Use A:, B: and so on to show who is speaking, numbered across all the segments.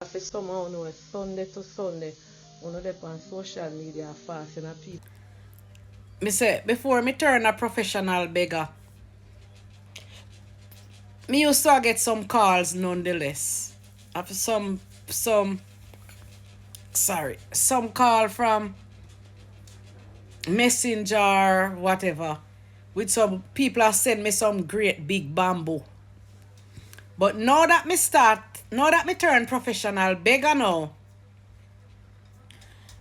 A: For somehow know Sunday to Sunday, on up on social media fasting and people.
B: Me say, before me turn a professional beggar, me used to get some calls nonetheless. After some call from messenger, whatever, with some people have sent me some great big bamboo. But now that me turn professional beggar now,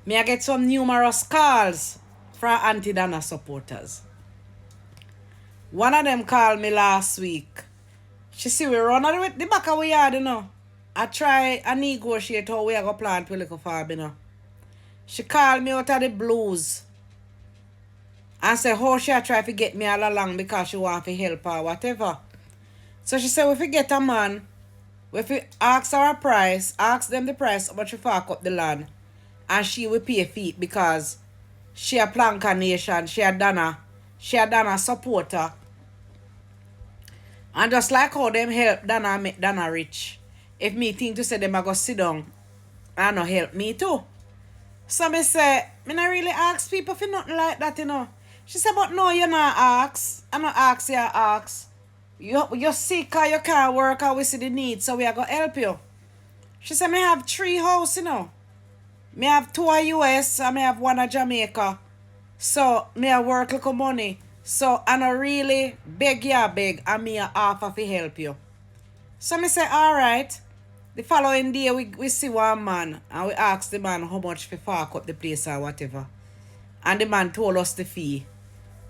B: me I get some numerous calls from Auntie Donna supporters. One of them called me last week. She see we run out with the back of we yard, you know. I try and negotiate how we are going to plant with little farm, you know. She called me out of the blues and say how she try to get me all along because she want to help her, whatever. So she said, if we get a man, if we ask her a price, ask them the price, how much we fuck up the land, and she will pay feet because she a Planka Nation, she a Donna supporter. And just like how them help Donna and make Donna rich, if me think to say them I go sit down and no help me too. So me say, me not really ask people for nothing like that, you know. She said, but no, you not ask. I not ask, you ask. You're sick or you can't work or we see the need, so we are going to help you. She said, me have 3 houses, you know. Me have 2 at US and me have 1 at Jamaica. So, me a work little money. So, I no really beg and me a offer to help you. So, me say, alright. The following day, we see one man and we ask the man how much for fuck up the place or whatever. And the man told us the fee.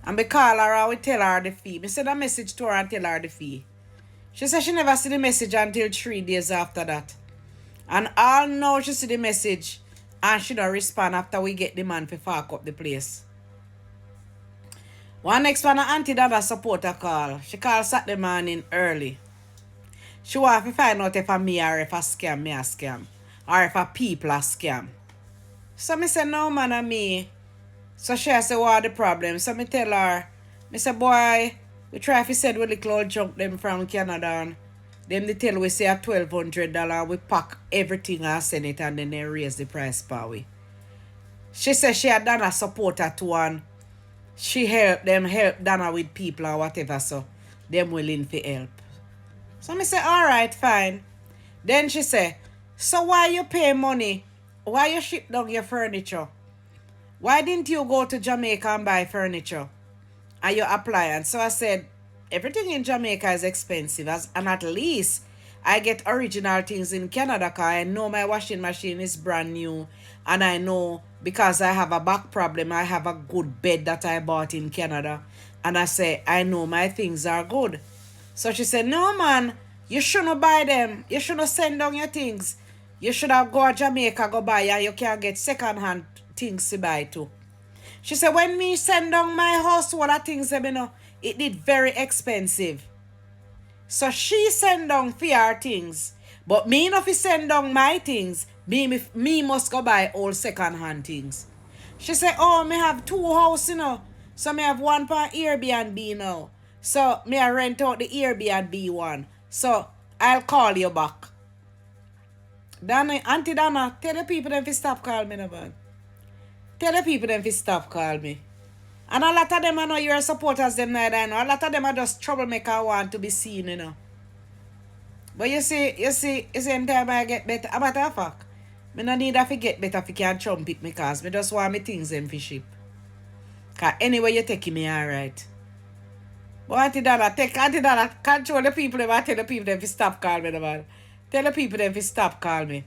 B: And we call her and we tell her the fee. Me send a message to her and tell her the fee. She said she never see the message until 3 days after that. And all now she see the message and she don't respond after we get the man for fuck up the place. One next one, Auntie Dada supporter call. She called Saturday morning early. She want to find out if a me or if a scam, me a scam. Or if a people a scam. So me say, no man a me. So she say, what the problem? So me tell her, me say, boy, we try to send we little old junk them from Canada and them they tell we say at $1,200 we pack everything and send it and then they raise the price per way. She said she had done a supporter to one. She help Donna with people or whatever, so them willing to help. So me say, alright, fine. Then she say, so why you pay money? Why you ship down your furniture? Why didn't you go to Jamaica and buy furniture? And you apply? And so I said, everything in Jamaica is expensive, and at least I get original things in Canada because I know my washing machine is brand new. And I know because I have a back problem, I have a good bed that I bought in Canada. And I say, I know my things are good. So she said, no man, you shouldn't buy them. You shouldn't send down your things. You should have go to Jamaica, go buy, and you can get second-hand things to buy too. She said, when me send down my house, what are things, you know, it did very expensive. So she send down for her things. But me not send down my things. Me must go buy all second-hand things. She said, oh, me have 2 houses, you know. So me have one for Airbnb now. So me I rent out the Airbnb one. So I'll call you back. Donna, Auntie Donna, tell the people them to stop calling me, no man. Tell the people them to stop calling me. And a lot of them I know you're supporters them neither, I know. A lot of them are just troublemaker want to be seen, you know. But you see, in time I get better. A matter of fact, I no need to get better if you can chump it because I just want me things them for ship. Because anyway you taking me alright. But Auntie Donna, control the people them and tell the people them to stop calling me, man. Tell the people them to stop calling me.